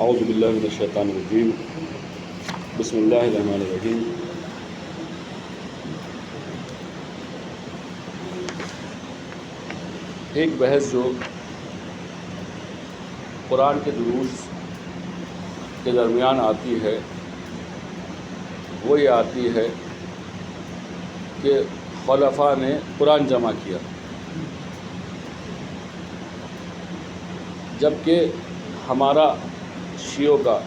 اعوذ باللہ من الشیطان الرجیم بسم اللہ الرحمن الرحیم۔ ایک بحث جو قرآن کے دروس کے درمیان آتی ہے وہ یہ آتی ہے کہ خلفاء نے قرآن جمع کیا، جبکہ ہمارا شیعوں کا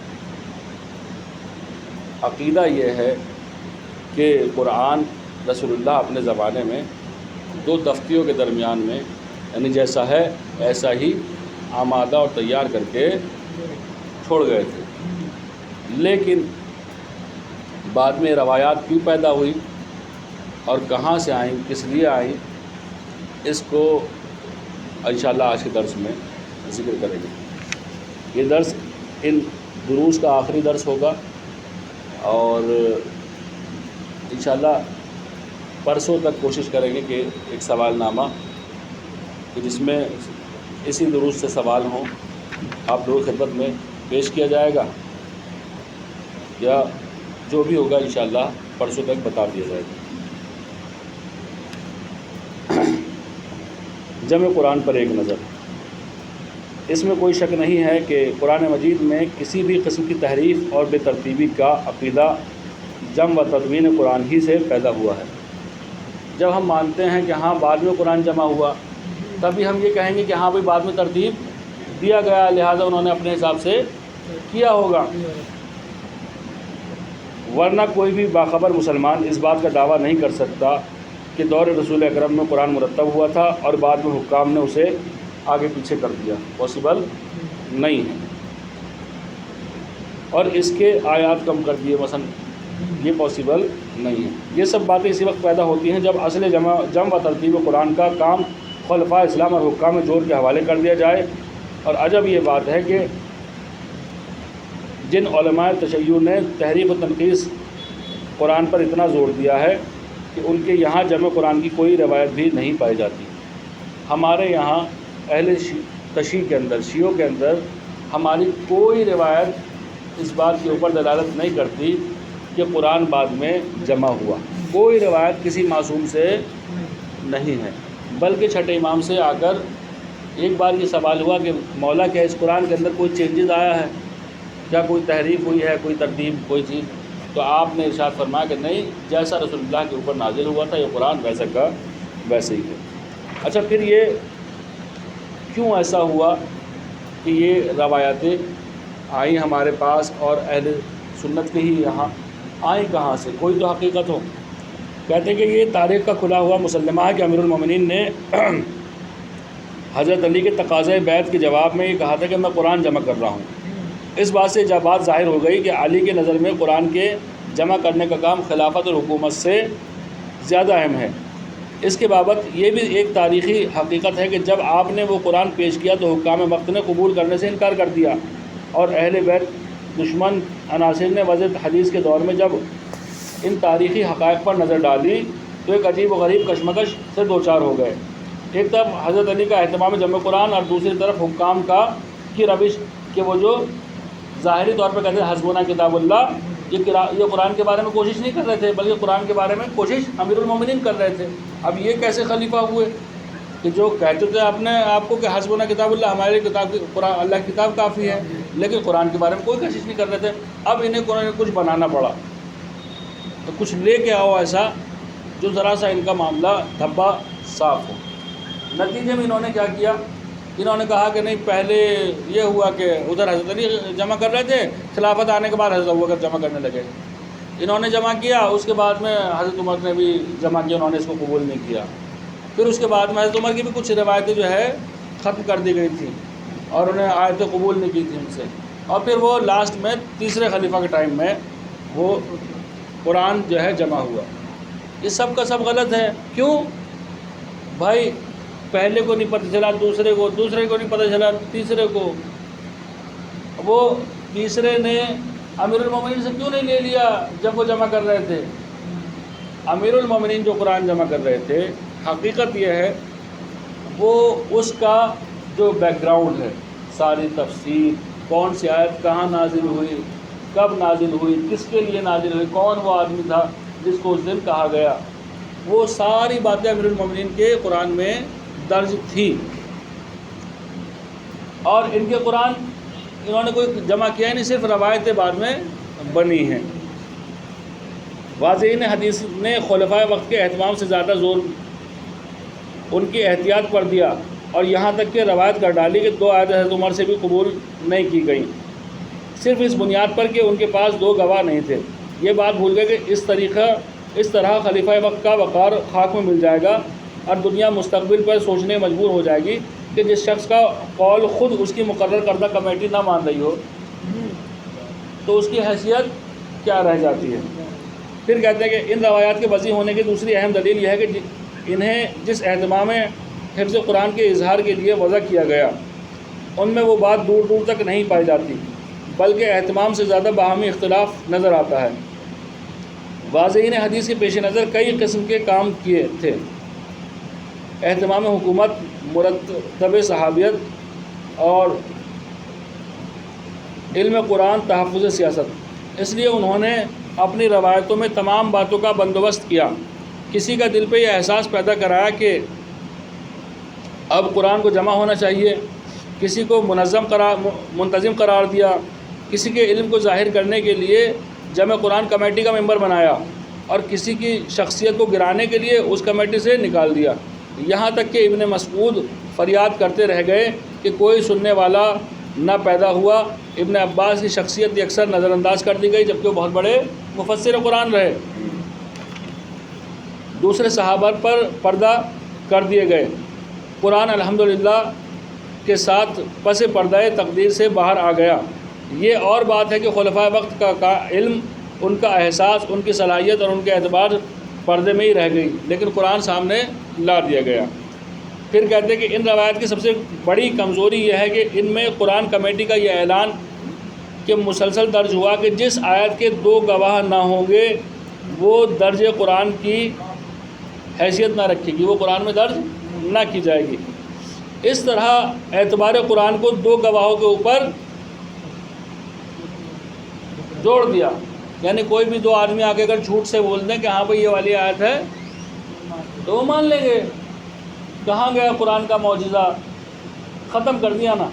عقیدہ یہ ہے کہ قرآن رسول اللہ اپنے زمانے میں دو تختیوں کے درمیان میں یعنی جیسا ہے ایسا ہی آمادہ اور تیار کر کے چھوڑ گئے تھے، لیکن بعد میں روایات کیوں پیدا ہوئی اور کہاں سے آئیں، کس لیے آئیں، اس کو انشاءاللہ آج کے درس میں ذکر کریں گے۔ یہ درس ان دروس کا آخری درس ہوگا اور انشاءاللہ پرسوں تک کوشش کریں گے کہ ایک سوال نامہ کہ جس میں اسی دروس سے سوال ہوں آپ لوگوں کی خدمت میں پیش کیا جائے گا، یا جو بھی ہوگا انشاءاللہ پرسوں تک بتا دیا جائے گا۔ جمع قرآن پر ایک نظر۔ اس میں کوئی شک نہیں ہے کہ قرآن مجید میں کسی بھی قسم کی تحریف اور بے ترتیبی کا عقیدہ جمع و تدوین قرآن ہی سے پیدا ہوا ہے۔ جب ہم مانتے ہیں کہ ہاں بعد میں قرآن جمع ہوا، تبھی ہم یہ کہیں گے کہ ہاں بھائی بعد میں ترتیب دیا گیا، لہٰذا انہوں نے اپنے حساب سے کیا ہوگا، ورنہ کوئی بھی باخبر مسلمان اس بات کا دعویٰ نہیں کر سکتا کہ دور رسول اکرم میں قرآن مرتب ہوا تھا اور بعد میں حکام نے اسے آگے پیچھے کر دیا، پاسبل نہیں ہے، اور اس کے آیات کم کر دیے مثلا، یہ پاسبل نہیں ہے۔ یہ سب باتیں اسی وقت پیدا ہوتی ہیں جب اصل جمع و ترتیب قرآن کا کام خلفاء اسلام اور حکام جور کے حوالے کر دیا جائے۔ اور عجب یہ بات ہے کہ جن علماء تشیع نے تحریف و تنقیص قرآن پر اتنا زور دیا ہے کہ ان کے یہاں جمع قرآن کی کوئی روایت بھی نہیں پائی جاتی۔ ہمارے یہاں اہل تشیع کے اندر، شیعوں کے اندر ہماری کوئی روایت اس بات کے اوپر دلالت نہیں کرتی کہ قرآن بعد میں جمع ہوا، کوئی روایت کسی معصوم سے نہیں ہے، بلکہ چھٹے امام سے آ کر ایک بار یہ سوال ہوا کہ مولا کیا اس قرآن کے اندر کوئی چینجز آیا ہے، کیا کوئی تحریف ہوئی ہے، کوئی ترتیب، کوئی چیز؟ تو آپ نے ارشاد فرمایا کہ نہیں، جیسا رسول اللہ کے اوپر نازل ہوا تھا یہ قرآن ویسا کا ویسے ہی ہے۔ اچھا، پھر یہ کیوں ایسا ہوا کہ یہ روایتیں آئیں ہمارے پاس اور اہل سنت کے ہی یہاں آئیں کہاں سے؟ کوئی تو حقیقت ہو۔ کہتے ہیں کہ یہ تاریخ کا کھلا ہوا مسلمہ ہے کہ امیر المومنین نے حضرت علی کے تقاضۂ بیعت کے جواب میں یہ کہا تھا کہ میں قرآن جمع کر رہا ہوں۔ اس بات سے جب بات ظاہر ہو گئی کہ علی کے نظر میں قرآن کے جمع کرنے کا کام خلافت اور حکومت سے زیادہ اہم ہے۔ اس کے بابت یہ بھی ایک تاریخی حقیقت ہے کہ جب آپ نے وہ قرآن پیش کیا تو حکام وقت نے قبول کرنے سے انکار کر دیا، اور اہل بیت دشمن عناصر نے وضع حدیث کے دور میں جب ان تاریخی حقائق پر نظر ڈالی تو ایک عجیب و غریب کشمکش سے دوچار ہو گئے۔ ایک طرف حضرت علی کا اہتمام جمع قرآن اور دوسری طرف حکام کی روش کہ وہ جو ظاہری طور پہ کہتے ہیں حسبنا کتاب اللہ، یہ قرآن کے بارے میں کوشش نہیں کر رہے تھے، بلکہ قرآن کے بارے میں کوشش امیر المومنین کر رہے تھے۔ اب یہ کیسے خلیفہ ہوئے کہ جو کہتے تھے اپنے آپ کو کہ حسبنا کتاب اللہ، ہمارے کتاب قرآن اللہ کی کتاب کافی ہے، لیکن قرآن کے بارے میں کوئی کوشش نہیں کر رہے تھے۔ اب انہیں قرآن کچھ بنانا پڑا، تو کچھ لے کے آؤ ایسا جو ذرا سا ان کا معاملہ دھبا صاف ہو۔ نتیجے میں انہوں نے کیا کیا؟ انہوں نے کہا کہ نہیں، پہلے یہ ہوا کہ ادھر حضرت علی جمع کر رہے تھے، خلافت آنے کے بعد حضرت ابوبکر جمع کرنے لگے، انہوں نے جمع کیا، اس کے بعد میں حضرت عمر نے بھی جمع کیا، انہوں نے اس کو قبول نہیں کیا، پھر اس کے بعد میں حضرت عمر کی بھی کچھ روایتیں جو ہے ختم کر دی گئی تھیں اور انہیں آیتیں قبول نہیں کی تھیں ان سے، اور پھر وہ لاسٹ میں تیسرے خلیفہ کے ٹائم میں وہ قرآن جو ہے جمع ہوا۔ یہ سب کا سب غلط ہے۔ کیوں بھائی؟ پہلے کو نہیں پتہ چلا دوسرے کو نہیں پتہ چلا تیسرے کو، وہ تیسرے نے امیر المومنین سے کیوں نہیں لے لیا جب وہ جمع کر رہے تھے؟ امیر المومنین جو قرآن جمع کر رہے تھے، حقیقت یہ ہے وہ اس کا جو بیک گراؤنڈ ہے، ساری تفسیر کون سی آیت کہاں نازل ہوئی، کب نازل ہوئی، کس کے لیے نازل ہوئی، کون وہ آدمی تھا جس کو اس دن کہا گیا، وہ ساری باتیں امیر المومنین کے قرآن میں درج تھی۔ اور ان کے قرآن انہوں نے کوئی جمع کیا ہی نہیں، صرف روایتیں بعد میں بنی ہیں۔ واضحین حدیث نے خلفائے وقت کے اہتمام سے زیادہ زور ان کی احتیاط پر دیا، اور یہاں تک کہ روایت کر ڈالی کہ 2 آیتیں حضرت عمر سے بھی قبول نہیں کی گئیں، صرف اس بنیاد پر کہ ان کے پاس 2 گواہ نہیں تھے۔ یہ بات بھول گئے کہ اس طرح خلیفہ وقت کا وقار خاک میں مل جائے گا، اور دنیا مستقبل پر سوچنے مجبور ہو جائے گی کہ جس شخص کا قول خود اس کی مقرر کردہ کمیٹی نہ مان رہی ہو تو اس کی حیثیت کیا رہ جاتی ہے۔ پھر کہتے ہیں کہ ان روایات کے وضیح ہونے کی دوسری اہم دلیل یہ ہے کہ انہیں جس اہتمام حفظ قرآن کے اظہار کے لیے وضع کیا گیا، ان میں وہ بات دور دور تک نہیں پائی جاتی، بلکہ اہتمام سے زیادہ باہمی اختلاف نظر آتا ہے۔ واضحین حدیث کے پیش نظر کئی قسم کے کام کیے تھے: اہتمام حکومت، مرتب صحابیت اور علم قرآن، تحفظ سیاست۔ اس لیے انہوں نے اپنی روایتوں میں تمام باتوں کا بندوبست کیا، کسی کا دل پہ یہ احساس پیدا کرایا کہ اب قرآن کو جمع ہونا چاہیے، کسی کو منتظم قرار دیا، کسی کے علم کو ظاہر کرنے کے لیے جمع قرآن کمیٹی کا ممبر بنایا، اور کسی کی شخصیت کو گرانے کے لیے اس کمیٹی سے نکال دیا، یہاں تک کہ ابن مسعود فریاد کرتے رہ گئے کہ کوئی سننے والا نہ پیدا ہوا۔ ابن عباس کی شخصیت اکثر نظر انداز کر دی گئی، جبکہ وہ بہت بڑے مفسر قرآن رہے۔ دوسرے صحابہ پر پردہ کر دیے گئے۔ قرآن الحمدللہ کے ساتھ پس پردہ تقدیر سے باہر آ گیا۔ یہ اور بات ہے کہ خلفائے وقت کا علم، ان کا احساس، ان کی صلاحیت اور ان کے اعتبار پردے میں ہی رہ گئی، لیکن قرآن سامنے لا دیا گیا۔ پھر کہتے ہیں کہ ان روایت کی سب سے بڑی کمزوری یہ ہے کہ ان میں قرآن کمیٹی کا یہ اعلان کہ مسلسل درج ہوا کہ جس آیت کے 2 گواہ نہ ہوں گے وہ درج قرآن کی حیثیت نہ رکھے گی، وہ قرآن میں درج نہ کی جائے گی۔ اس طرح اعتبار قرآن کو 2 گواہوں کے اوپر جوڑ دیا، یعنی کوئی بھی 2 آدمی آ کے اگر جھوٹ سے بول دیں کہ ہاں بھئی یہ والی آیت ہے تو وہ مان لیں گے۔ کہاں گیا قرآن کا معجزہ؟ ختم کر دیا نا۔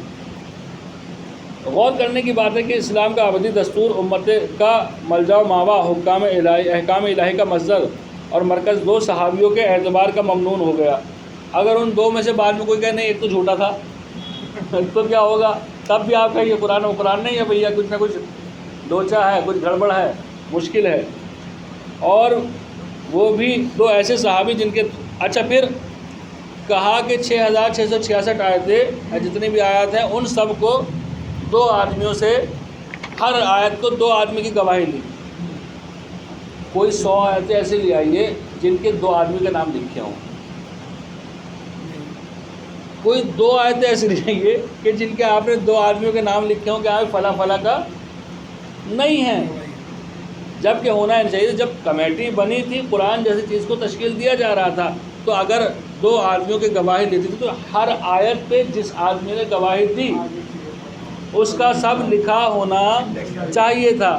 غور کرنے کی بات ہے کہ اسلام کا ابدی دستور، امت کا ملجا و ماوا، احکام الہی کا مصدر اور مرکز 2 صحابیوں کے اعتبار کا ممنون ہو گیا۔ اگر ان 2 میں سے بعد میں کوئی کہے نہیں ایک تو جھوٹا تھا تو کیا ہوگا؟ تب بھی آپ کا یہ قرآن نہیں ہے بھیا، کچھ نہ کچھ لوچا ہے، کچھ گڑبڑ ہے، مشکل ہے۔ اور وہ بھی 2 ایسے صحابی جن کے اچھا پھر کہا کہ 6666 آیتیں جتنی بھی آیات ہیں ان سب کو 2 آدمیوں سے، ہر آیت کو 2 آدمی کی گواہی لی۔ کوئی 100 آیتیں ایسے لے آئیے جن کے 2 آدمی کے نام لکھے ہوں، کوئی 2 آیتیں ایسے لے آئیے کہ جن کے آپ نے 2 آدمیوں کے نام لکھے ہوں کہ آپ فلاں فلاں کا نہیں ہے، جبکہ ہونا چاہیے۔ جب کمیٹی بنی تھی، قرآن جیسی چیز کو تشکیل دیا جا رہا تھا، تو اگر 2 آدمیوں کی گواہی دیتی تھی تو ہر آیت پہ جس آدمی نے گواہی دی اس کا سب لکھا ہونا چاہیے تھا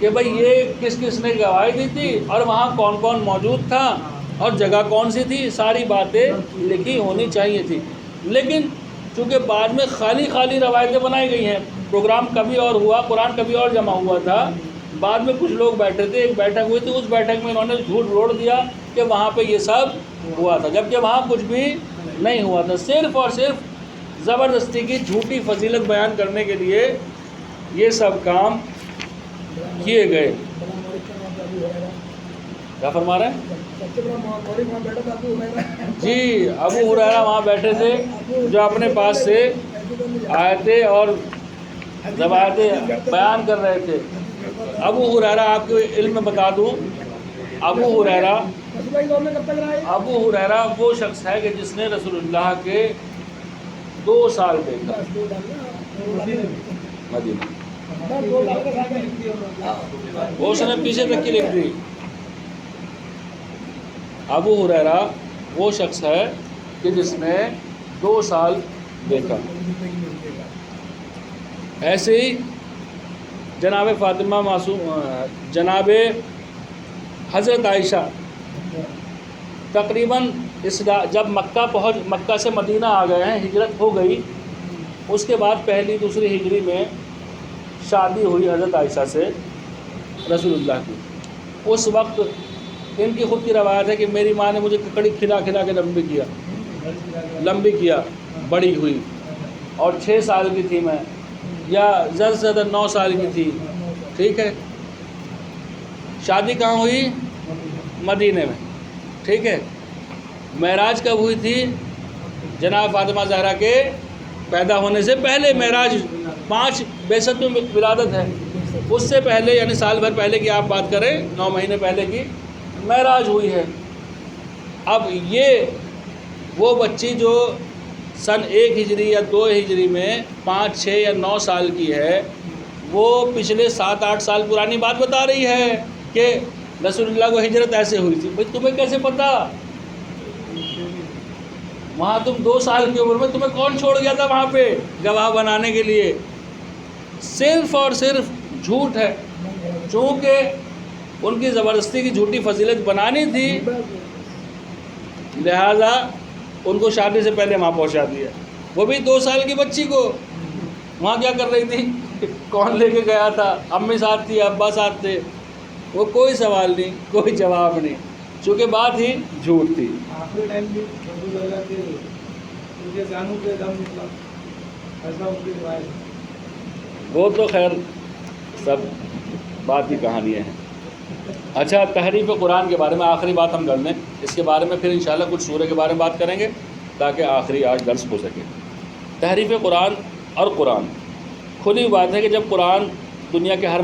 کہ بھئی یہ کس کس نے گواہی دی تھی اور وہاں کون کون موجود تھا اور جگہ کون سی تھی، ساری باتیں لکھی ہونی چاہیے تھی۔ لیکن چونکہ بعد میں خالی روایتیں بنائی گئی ہیں، پروگرام کبھی اور ہوا، قرآن کبھی اور جمع ہوا تھا، بعد میں کچھ لوگ بیٹھے تھے، ایک بیٹھک ہوئی تھی، اس بیٹھک میں انہوں نے جھوٹ روڑ دیا کہ وہاں پہ یہ سب ہوا تھا، جبکہ وہاں کچھ بھی نہیں ہوا تھا۔ صرف اور صرف زبردستی کی جھوٹی فضیلت بیان کرنے کے لیے یہ سب کام کیے گئے۔ کیا فرما رہے ہیں؟ جی، ابو ہریرہ وہاں بیٹھے تھے جو اپنے پاس سے آیتیں اور روایتیں بیان کر رہے تھے۔ ابو ہریرہ، آپ کے علم میں بتا دوں، ابو ہریرہ وہ شخص ہے کہ جس نے رسول اللہ کے 2 سال دیکھا مدینہ، وہ اس نے پیچھے تک کی لکھ دی۔ ابو ہریرہ وہ شخص ہے کہ جس نے 2 سال دیکھا۔ ایسے ہی جناب فاطمہ معصوم، جناب حضرت عائشہ تقریباً جب مکہ سے مدینہ آ گئے ہیں، ہجرت ہو گئی، اس کے بعد پہلی دوسری ہجری میں شادی ہوئی حضرت عائشہ سے رسول اللہ کی۔ اس وقت ان کی خود کی روایت ہے کہ میری ماں نے مجھے ککڑی کھلا کھلا کے لمبی کیا، بڑی ہوئی، اور 6 سال کی تھی میں، یا زیادہ سے زیادہ 9 سال کی تھی، ٹھیک ہے۔ شادی کہاں ہوئی؟ مدینے میں، ٹھیک ہے۔ معراج کب ہوئی تھی؟ جناب فاطمہ زہرا کے پیدا ہونے سے پہلے معراج، 5 بعثت میں ولادت ہے، اس سے پہلے یعنی سال بھر پہلے کی آپ بات کریں، 9 مہینے پہلے کی معراج ہوئی ہے۔ اب یہ وہ بچی جو سن 1 ہجری یا 2 ہجری میں 5، 6 یا 9 سال کی ہے، وہ پچھلے 7-8 سال پرانی بات بتا رہی ہے کہ رسول اللہ کو ہجرت ایسے ہوئی تھی۔ بھائی تمہیں کیسے پتہ؟ وہاں تم 2 سال کی عمر میں، تمہیں کون چھوڑ گیا تھا وہاں پہ گواہ بنانے کے لیے؟ صرف اور صرف جھوٹ ہے، چونکہ ان کی زبردستی کی جھوٹی فضیلت بنانی تھی، لہذا ان کو شادی سے پہلے وہاں پہنچا دیا۔ وہ بھی 2 سال کی بچی کو وہاں کیا کر رہی تھی؟ کون لے کے گیا تھا؟ امی ساتھ تھی، ابا ساتھ تھے؟ وہ کوئی سوال نہیں، کوئی جواب نہیں، چونکہ بات ہی جھوٹ تھی۔ آخری ٹائم بھی جانوں کے دم نکلا، ایسا ان کی روایت۔ وہ تو خیر سب بات کی کہانیاں ہیں۔ اچھا، تحریف قرآن کے بارے میں آخری بات ہم کر لیں، اس کے بارے میں پھر انشاءاللہ کچھ سورہ کے بارے میں بات کریں گے تاکہ آخری آج درس ہو سکے۔ تحریف قرآن اور قرآن، کھلی بات ہے کہ جب قرآن دنیا کے ہر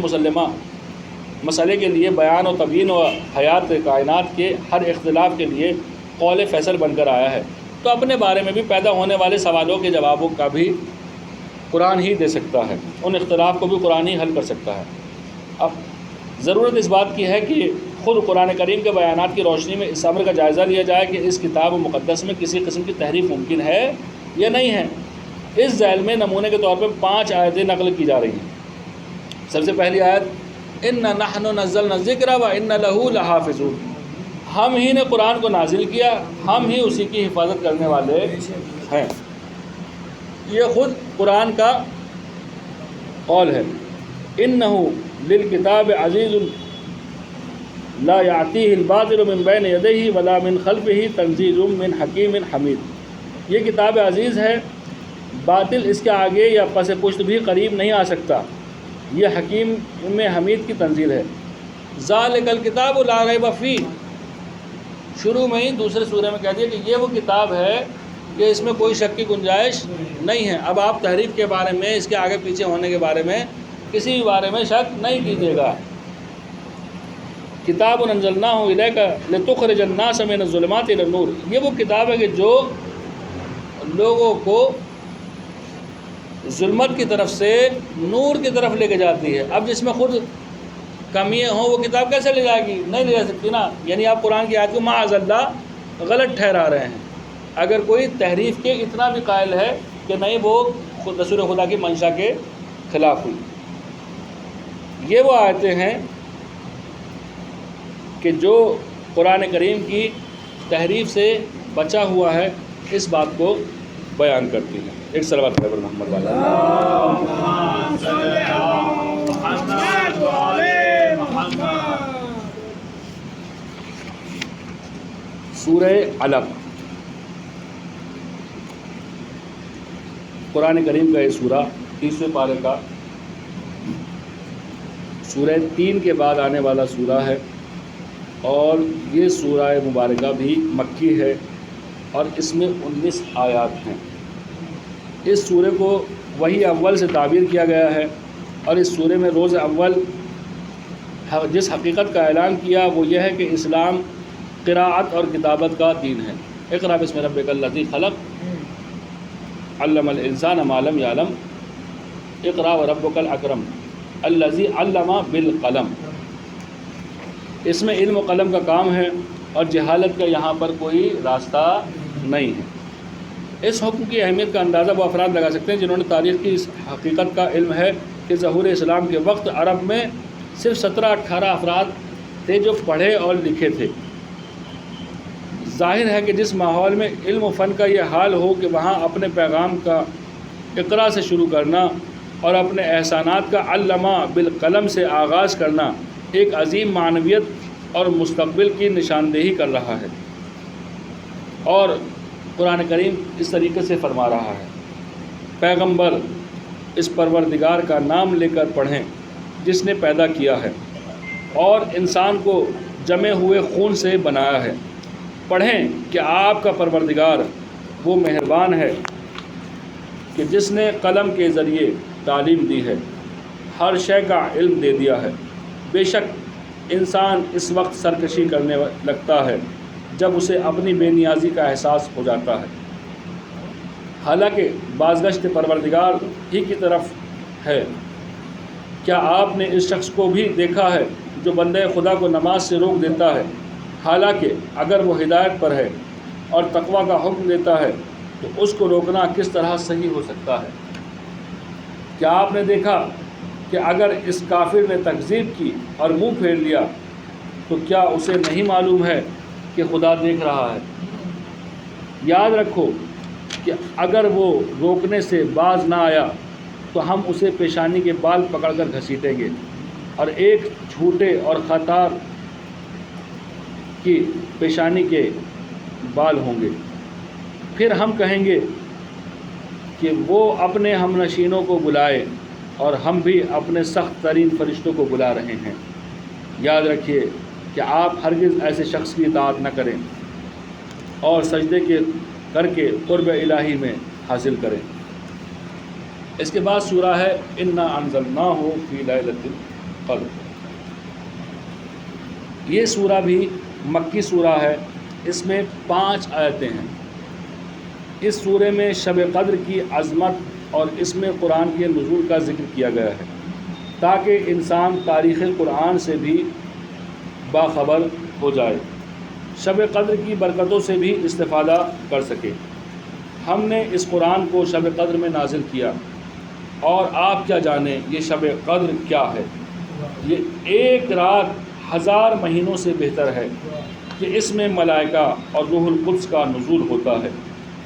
مسئلے کے لیے بیان و تبیین و حیات کائنات کے ہر اختلاف کے لیے قول فیصل بن کر آیا ہے، تو اپنے بارے میں بھی پیدا ہونے والے سوالوں کے جوابوں کا بھی قرآن ہی دے سکتا ہے، ان اختلاف کو بھی قرآن ہی حل کر سکتا ہے۔ اب ضرورت اس بات کی ہے کہ خود قرآن کریم کے بیانات کی روشنی میں اس امر کا جائزہ لیا جائے کہ اس کتاب مقدس میں کسی قسم کی تحریف ممکن ہے یا نہیں ہے۔ اس ذیل میں نمونے کے طور پہ 5 آیتیں نقل کی جا رہی ہیں۔ سب سے پہلی آیت، اِنَّا نَحْنُ نَزَّلْنَا الذِّكْرَ وَإِنَّا لَهُ لَحَافِظُونَ، ہم ہی نے قرآن کو نازل کیا، ہم ہی اسی کی حفاظت کرنے والے ہیں۔ یہ خود قرآن کا قول ہے۔ اِنَّهُ لِلْكِتَابِ عَزِيزٌ لَا يَعْتِيهِ الْبَاطِلُ مِنْ بَيْنِ يَدَيْهِ وَلَا مِنْ خَلْفِهِ تَنزِيلٌ مِنْ حَكِيمٍ حَمِيدٍ، یہ کتاب عزیز ہے، باطل اس کے آگے یا پس پشت بھی قریب نہیں آ سکتا، یہ حکیم میں حمید کی تنزیل ہے۔ ذَلِكَ الْكِتَابُ لَا رَيْبَ فِيهِ، شروع میں ہی دوسرے سورہ میں کہہ دیا کہ یہ وہ کتاب ہے کہ اس میں کوئی شک کی گنجائش نہیں ہے۔ اب آپ تحریف کے بارے میں، اس کے آگے پیچھے ہونے کے بارے میں، کسی بھی بارے میں شک نہیں کیجیے گا۔ کتاب انزلناہ الیک لتخرج الناس من الظلمات الی النور، یہ وہ کتاب ہے کہ جو لوگوں کو ظلمت کی طرف سے نور کی طرف لے کے جاتی ہے۔ اب جس میں خود کمیاں ہوں وہ کتاب کیسے لے جائے گی؟ نہیں لے جا سکتی نا۔ یعنی آپ قرآن کی آیت کو معاذ اللہ غلط ٹھہرا رہے ہیں۔ اگر کوئی تحریف کے اتنا بھی قائل ہے کہ نہیں وہ رسول خدا کی منشا کے خلاف ہوئی۔ یہ وہ آیتیں ہیں کہ جو قرآن کریم کی تحریف سے بچا ہوا ہے، اس بات کو بیان کرتی ہیں۔ ایک صلوات پر محمد والا سورہ علق، قرآن کریم کا یہ سورہ 30ویں پارے کا سورہ 3 کے بعد آنے والا سورہ ہے، اور یہ سورہ مبارکہ بھی مکی ہے، اور اس میں 19 آیات ہیں۔ اس سورہ کو وحی اول سے تعبیر کیا گیا ہے، اور اس سورہ میں روز اول جس حقیقت کا اعلان کیا وہ یہ ہے کہ اسلام قراءت اور کتابت کا دین ہے۔ اقرأ بسم ربک الذی خلق علم الانسان ما لم یعلم اقرأ وربک الاکرم الذی علم بالقلم، اس میں علم و قلم کا کام ہے، اور جہالت کا یہاں پر کوئی راستہ نہیں ہے۔ اس حکم کی اہمیت کا اندازہ وہ افراد لگا سکتے ہیں جنہوں نے تاریخ کی اس حقیقت کا علم ہے کہ ظہور اسلام کے وقت عرب میں صرف 17-18 افراد تھے جو پڑھے اور لکھے تھے۔ ظاہر ہے کہ جس ماحول میں علم و فن کا یہ حال ہو کہ وہاں اپنے پیغام کا اقرا سے شروع کرنا اور اپنے احسانات کا علامہ بالقلم سے آغاز کرنا ایک عظیم معنویت اور مستقبل کی نشاندہی کر رہا ہے۔ اور قرآن کریم اس طریقے سے فرما رہا ہے، پیغمبر اس پروردگار کا نام لے کر پڑھیں جس نے پیدا کیا ہے اور انسان کو جمے ہوئے خون سے بنایا ہے۔ پڑھیں کہ آپ کا پروردگار وہ مہربان ہے کہ جس نے قلم کے ذریعے تعلیم دی ہے، ہر شے کا علم دے دیا ہے۔ بے شک انسان اس وقت سرکشی کرنے لگتا ہے جب اسے اپنی بے نیازی کا احساس ہو جاتا ہے، حالانکہ بازگشت پروردگار ہی کی طرف ہے۔ کیا آپ نے اس شخص کو بھی دیکھا ہے جو بندے خدا کو نماز سے روک دیتا ہے، حالانکہ اگر وہ ہدایت پر ہے اور تقویٰ کا حکم دیتا ہے تو اس کو روکنا کس طرح صحیح ہو سکتا ہے؟ کیا آپ نے دیکھا کہ اگر اس کافر نے تکذیب کی اور منہ پھیر لیا تو کیا اسے نہیں معلوم ہے کہ خدا دیکھ رہا ہے؟ یاد رکھو کہ اگر وہ روکنے سے باز نہ آیا تو ہم اسے پیشانی کے بال پکڑ کر گھسیٹیں گے اور ایک جھوٹے اور خطار کی پیشانی کے بال ہوں گے۔ پھر ہم کہیں گے کہ وہ اپنے ہم نشینوں کو بلائے اور ہم بھی اپنے سخت ترین فرشتوں کو بلا رہے ہیں۔ یاد رکھیے کہ آپ ہرگز ایسے شخص کی اطاعت نہ کریں اور سجدے کر کے قرب الہی میں حاصل کریں۔ اس کے بعد سورہ ہے انا انزلناہ فی لیلۃ القدر۔ یہ سورہ بھی مکی سورہ ہے، اس میں 5 آیتیں ہیں۔ اس سورے میں شب قدر کی عظمت اور اس میں قرآن کے نزول کا ذکر کیا گیا ہے تاکہ انسان تاریخ قرآن سے بھی باخبر ہو جائے، شب قدر کی برکتوں سے بھی استفادہ کر سکے۔ ہم نے اس قرآن کو شب قدر میں نازل کیا، اور آپ کیا جانیں یہ شب قدر کیا ہے؟ یہ ایک رات 1000 مہینوں سے بہتر ہے کہ اس میں ملائکہ اور روح القدس کا نزول ہوتا ہے،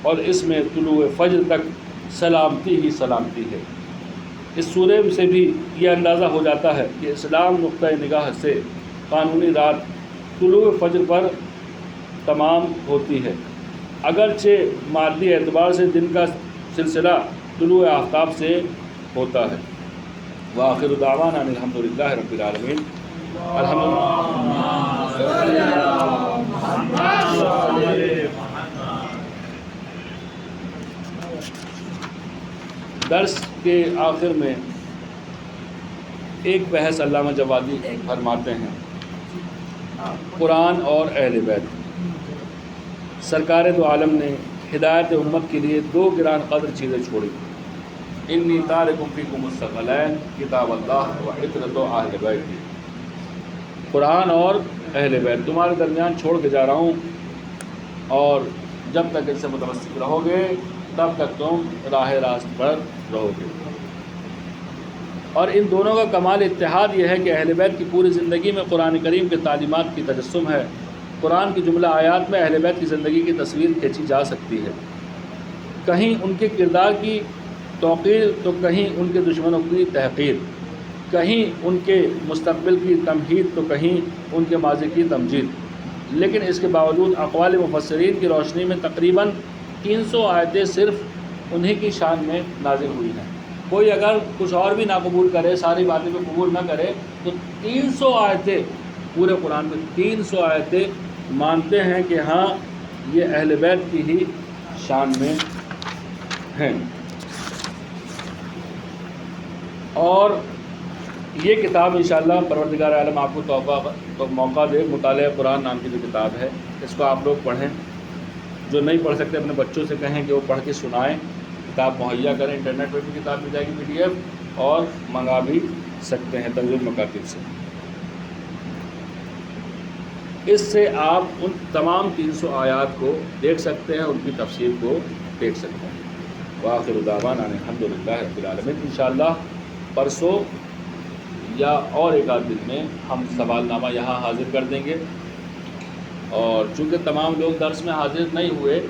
اور اس میں طلوع فجر تک سلامتی ہی سلامتی ہے۔ اس سورے سے بھی یہ اندازہ ہو جاتا ہے کہ اسلام نقطۂ نگاہ سے قانونی رات طلوع فجر پر تمام ہوتی ہے، اگرچہ مادی اعتبار سے دن کا سلسلہ طلوع آفتاب سے ہوتا ہے۔ وآخر دعوانا ان الحمدللہ رب العالمین۔ درس کے آخر میں ایک بحث علامہ جوادی فرماتے ہیں، قرآن اور اہل بیت۔ سرکار دو عالم نے ہدایت امت کے لیے 2 گران قدر چیزیں چھوڑی، انی تارک فیکم الثقلین کتاب اللہ و عترۃ اہل بیت۔ قرآن اور اہل بیت تمہارے درمیان چھوڑ کے جا رہا ہوں، اور جب تک ان سے متمسک رہو گے تب تک تم راہ راست پر رہو گے۔ اور ان دونوں کا کمال اتحاد یہ ہے کہ اہل بیت کی پوری زندگی میں قرآن کریم کے تعلیمات کی تجسم ہے۔ قرآن کی جملہ آیات میں اہل بیت کی زندگی کی تصویر کھینچی جا سکتی ہے، کہیں ان کے کردار کی توقیر تو کہیں ان کے دشمنوں کی تحقیر، کہیں ان کے مستقبل کی تمہید تو کہیں ان کے ماضی کی تمجید۔ لیکن اس کے باوجود اقوال مفسرین کی روشنی میں تقریباً 300 آیتیں صرف انہی کی شان میں نازل ہوئی ہیں۔ کوئی اگر کچھ اور بھی نہ قبول کرے، ساری باتیں بھی قبول نہ کرے، تو 300 آیتیں پورے قرآن میں 300 آیتیں مانتے ہیں کہ ہاں یہ اہل بیت کی ہی شان میں ہیں۔ اور یہ کتاب انشاءاللہ پروردگار عالم آپ کو موقع دے، مطالعہ قرآن نام کی جو کتاب ہے اس کو آپ لوگ پڑھیں۔ جو نہیں پڑھ سکتے اپنے بچوں سے کہیں کہ وہ پڑھ کے سنائیں، کتاب مہیا کریں۔ انٹرنیٹ پہ بھی کتاب مل جائے گی PDF، اور منگا بھی سکتے ہیں تنزیل مکاتب سے۔ اس سے آپ ان تمام 300 آیات کو دیکھ سکتے ہیں، ان کی تفسیر کو دیکھ سکتے ہیں۔ وآخر دعوانا الحمدللہ رب العالمین۔ انشاءاللہ پرسوں یا اور ایک آدھ دن میں ہم سوال نامہ یہاں حاضر کر دیں گے، اور چونکہ تمام لوگ درس میں حاضر نہیں ہوئے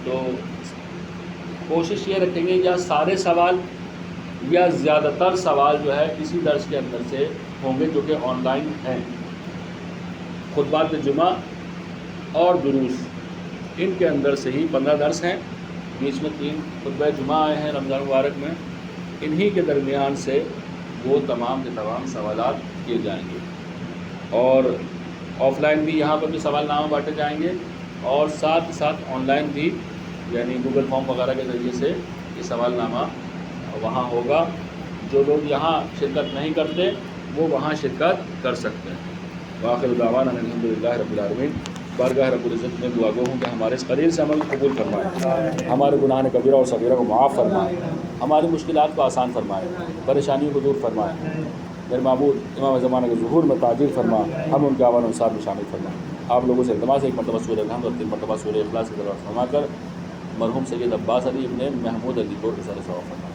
تو کوشش یہ رکھیں گے یا سارے سوال یا زیادہ تر سوال جو ہے اسی درس کے اندر سے ہوں گے جو کہ آن لائن ہیں۔ خطبات جمعہ اور دروس ان کے اندر سے ہی 15 درس ہیں، بیچ میں 3 خطبہ جمعہ آئے ہیں رمضان مبارک میں، انہی کے درمیان سے وہ تمام کے تمام سوالات کیے جائیں گے، اور آف لائن بھی یہاں پر بھی سوال نامہ بانٹے جائیں گے، اور ساتھ ساتھ آن لائن بھی یعنی گوگل فارم وغیرہ کے ذریعے سے یہ سوال نامہ وہاں ہوگا۔ جو لوگ یہاں شرکت نہیں کرتے وہ وہاں شرکت کر سکتے ہیں۔ وآخر دعوانا الحمدللہ رب العالمین۔ بارگاہ رب العزت میں دعا گو ہوں کہ ہمارے اس قلیل سے عمل قبول فرمائے، ہمارے گناہ کبیرہ اور صغیرہ کو معاف فرمائے، ہماری مشکلات کو آسان فرمائے، پریشانیوں کو دور فرمائے۔ میرے معبود امام زمانہ کے ظہور میں تعجیل فرما، ہم ان کے اعوان انصار میں شامل فرما۔ آپ لوگوں سے التماس ہے 1 مرتبہ سورہ الحمد اور 3 مرتبہ سورہ اخلاص کی تلاوت فرما کر مرحوم سید عباس علی ابن محمود علی کو رسالہ ثواب فرما۔